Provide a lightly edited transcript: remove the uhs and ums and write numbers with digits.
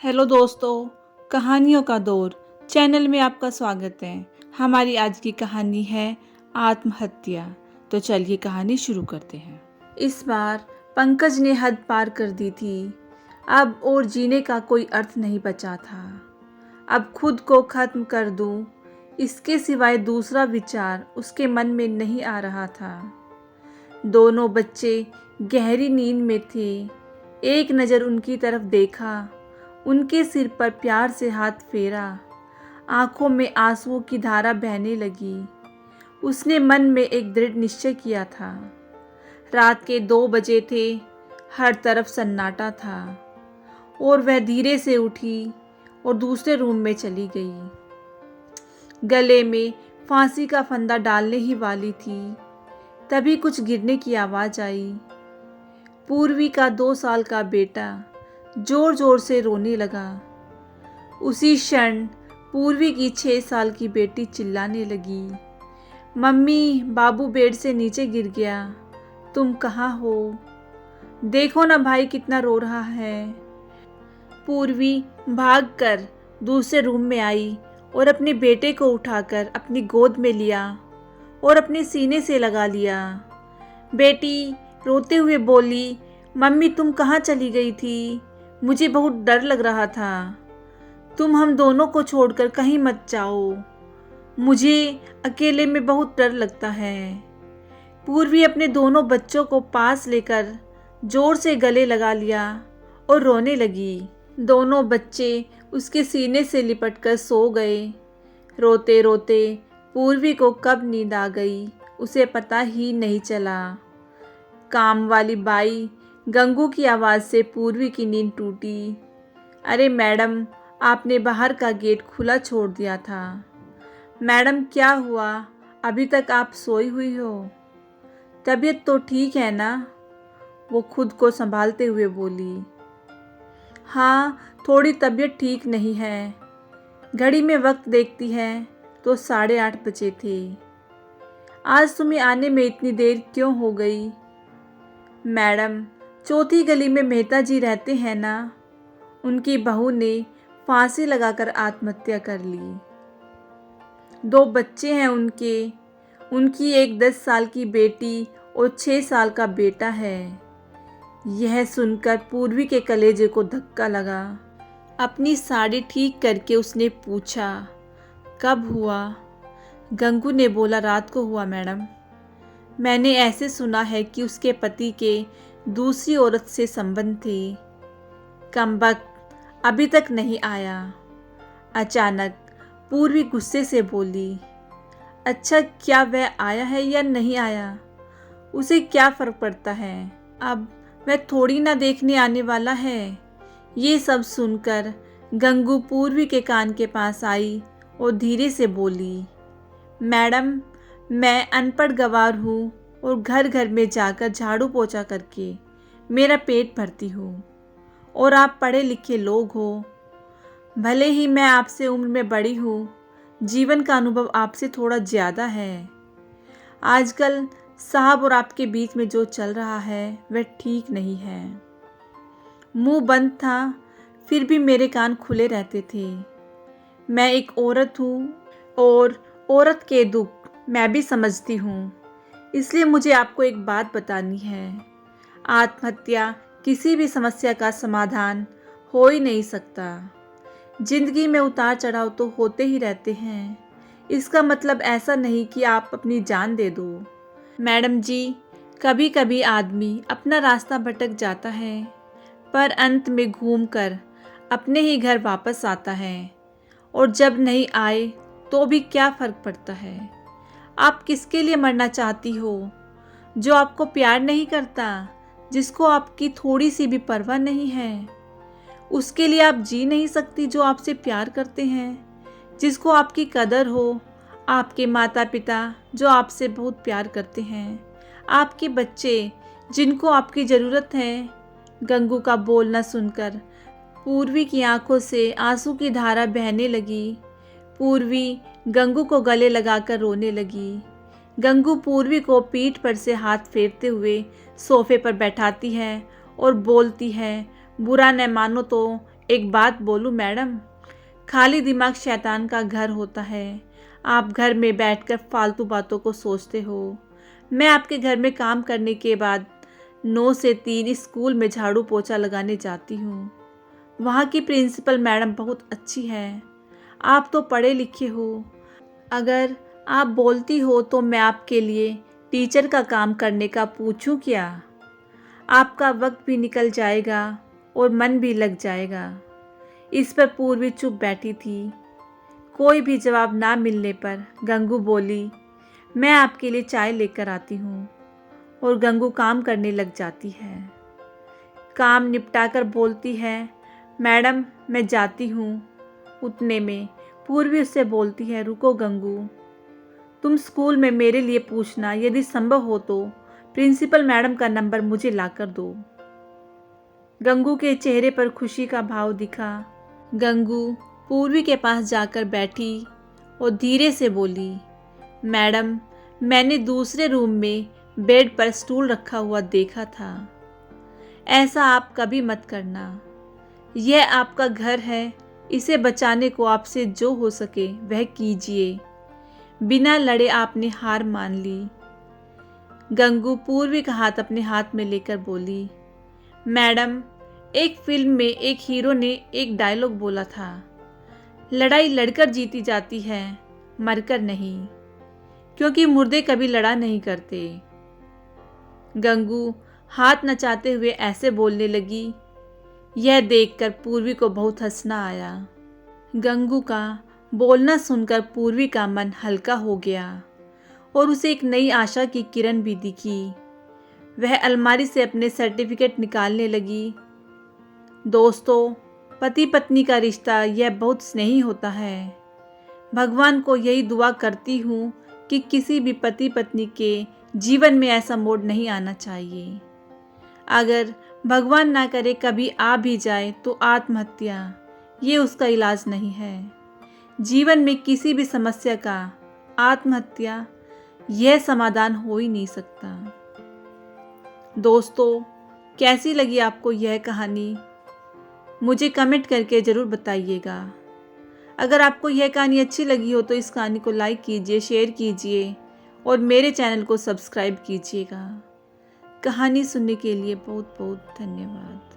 Hello दोस्तों, कहानियों का दौर चैनल में आपका स्वागत है। हमारी आज की कहानी है आत्महत्या। तो चलिए कहानी शुरू करते हैं। इस बार पंकज ने हद पार कर दी थी। अब और जीने का कोई अर्थ नहीं बचा था। अब खुद को खत्म कर दूं, इसके सिवाय दूसरा विचार उसके मन में नहीं आ रहा था। दोनों बच्चे गहरी नींद में थे। एक नज़र उनकी तरफ देखा, उनके सिर पर प्यार से हाथ फेरा। आंखों में आंसुओं की धारा बहने लगी। उसने मन में एक दृढ़ निश्चय किया था। रात के 2 बजे थे। हर तरफ सन्नाटा था और वह धीरे से उठी और दूसरे रूम में चली गई। गले में फांसी का फंदा डालने ही वाली थी, तभी कुछ गिरने की आवाज़ आई। पूर्वी का 2 साल का बेटा जोर जोर से रोने लगा। उसी क्षण पूर्वी की 6 साल की बेटी चिल्लाने लगी, मम्मी, बाबू बेड से नीचे गिर गया, तुम कहाँ हो? देखो ना भाई कितना रो रहा है। पूर्वी भागकर दूसरे रूम में आई और अपने बेटे को उठाकर अपनी गोद में लिया और अपने सीने से लगा लिया। बेटी रोते हुए बोली, मम्मी तुम कहाँ चली गई थी? मुझे बहुत डर लग रहा था। तुम हम दोनों को छोड़कर कहीं मत जाओ, मुझे अकेले में बहुत डर लगता है। पूर्वी अपने दोनों बच्चों को पास लेकर जोर से गले लगा लिया और रोने लगी। दोनों बच्चे उसके सीने से लिपटकर सो गए। रोते रोते पूर्वी को कब नींद आ गई उसे पता ही नहीं चला। काम वाली बाई गंगू की आवाज़ से पूर्वी की नींद टूटी। अरे मैडम, आपने बाहर का गेट खुला छोड़ दिया था। मैडम क्या हुआ? अभी तक आप सोई हुई हो? तबीयत तो ठीक है ना? वो खुद को संभालते हुए बोली। हाँ, थोड़ी तबीयत ठीक नहीं है। घड़ी में वक्त देखती है तो 8:30 बजे थे। आज तुम्हें आने में इतनी देर क्यों हो गई? मैडम, चौथी गली में मेहता जी रहते हैं ना, उनकी बहू ने फांसी लगाकर आत्महत्या कर ली। 2 बच्चे हैं उनकी एक 10 साल की बेटी और 6 साल का बेटा है। यह सुनकर पूर्वी के कलेजे को धक्का लगा। अपनी साड़ी ठीक करके उसने पूछा, कब हुआ? गंगू ने बोला, रात को हुआ मैडम। मैंने ऐसे सुना है कि उसके पति के दूसरी औरत से संबंध थे। कमबख्त, अभी तक नहीं आया। अचानक पूर्वी गुस्से से बोली, अच्छा, क्या वह आया है या नहीं आया, उसे क्या फ़र्क पड़ता है? अब वह थोड़ी ना देखने आने वाला है। ये सब सुनकर गंगू पूर्वी के कान के पास आई और धीरे से बोली, मैडम, मैं अनपढ़ गवार हूँ और घर घर में जाकर झाड़ू पोछा करके मेरा पेट भरती हूँ, और आप पढ़े लिखे लोग हो। भले ही मैं आपसे उम्र में बड़ी हूँ, जीवन का अनुभव आपसे थोड़ा ज़्यादा है। आजकल साहब और आपके बीच में जो चल रहा है वह ठीक नहीं है। मुंह बंद था, फिर भी मेरे कान खुले रहते थे। मैं एक औरत हूँ और औरत के दुख मैं भी समझती हूँ, इसलिए मुझे आपको एक बात बतानी है। आत्महत्या किसी भी समस्या का समाधान हो ही नहीं सकता। जिंदगी में उतार चढ़ाव तो होते ही रहते हैं। इसका मतलब ऐसा नहीं कि आप अपनी जान दे दो। मैडम जी, कभी कभी आदमी अपना रास्ता भटक जाता है, पर अंत में घूमकर अपने ही घर वापस आता है। और जब नहीं आए तो भी क्या फ़र्क पड़ता है? आप किसके लिए मरना चाहती हो? जो आपको प्यार नहीं करता, जिसको आपकी थोड़ी सी भी परवाह नहीं है? उसके लिए आप जी नहीं सकती जो आपसे प्यार करते हैं, जिसको आपकी कदर हो? आपके माता पिता जो आपसे बहुत प्यार करते हैं, आपके बच्चे जिनको आपकी ज़रूरत है। गंगू का बोलना सुनकर पूर्वी की आंखों से आंसू की धारा बहने लगी। पूर्वी गंगू को गले लगाकर रोने लगी। गंगू पूर्वी को पीठ पर से हाथ फेरते हुए सोफे पर बैठाती है और बोलती है, बुरा न मानो तो एक बात बोलूं मैडम, खाली दिमाग शैतान का घर होता है। आप घर में बैठकर फालतू बातों को सोचते हो। मैं आपके घर में काम करने के बाद 9 से 3 स्कूल में झाड़ू पोछा लगाने जाती हूँ। वहाँ की प्रिंसिपल मैडम बहुत अच्छी है। आप तो पढ़े लिखे हो। अगर आप बोलती हो तो मैं आपके लिए टीचर का काम करने का पूछूं क्या? आपका वक्त भी निकल जाएगा और मन भी लग जाएगा। इस पर पूर्वी चुप बैठी थी। कोई भी जवाब ना मिलने पर गंगू बोली, मैं आपके लिए चाय लेकर आती हूँ। और गंगू काम करने लग जाती है। काम निपटाकर बोलती है, मैडम मैं जाती हूँ। उतने में पूर्वी उससे बोलती है, रुको गंगू, तुम स्कूल में मेरे लिए पूछना, यदि संभव हो तो प्रिंसिपल मैडम का नंबर मुझे लाकर दो। गंगू के चेहरे पर खुशी का भाव दिखा। गंगू पूर्वी के पास जाकर बैठी और धीरे से बोली, मैडम मैंने दूसरे रूम में बेड पर स्टूल रखा हुआ देखा था। ऐसा आप कभी मत करना। यह आपका घर है। इसे बचाने को आपसे जो हो सके वह कीजिए। बिना लड़े आपने हार मान ली। गंगू पूर्वी का हाथ अपने हाथ में लेकर बोली, मैडम एक फिल्म में एक हीरो ने एक डायलॉग बोला था, लड़ाई लड़कर जीती जाती है, मरकर नहीं, क्योंकि मुर्दे कभी लड़ा नहीं करते। गंगू हाथ नचाते हुए ऐसे बोलने लगी। यह देखकर पूर्वी को बहुत हंसना आया। गंगू का बोलना सुनकर पूर्वी का मन हल्का हो गया और उसे एक नई आशा की किरण भी दिखी। वह अलमारी से अपने सर्टिफिकेट निकालने लगी। दोस्तों, पति पत्नी का रिश्ता यह बहुत स्नेही होता है। भगवान को यही दुआ करती हूँ कि किसी भी पति पत्नी के जीवन में ऐसा मोड़ नहीं आना चाहिए। अगर भगवान ना करे कभी आ भी जाए तो आत्महत्या ये उसका इलाज नहीं है। जीवन में किसी भी समस्या का आत्महत्या यह समाधान हो ही नहीं सकता। दोस्तों, कैसी लगी आपको यह कहानी? मुझे कमेंट करके ज़रूर बताइएगा। अगर आपको यह कहानी अच्छी लगी हो तो इस कहानी को लाइक कीजिए, शेयर कीजिए और मेरे चैनल को सब्सक्राइब कीजिएगा। कहानी सुनने के लिए बहुत बहुत धन्यवाद।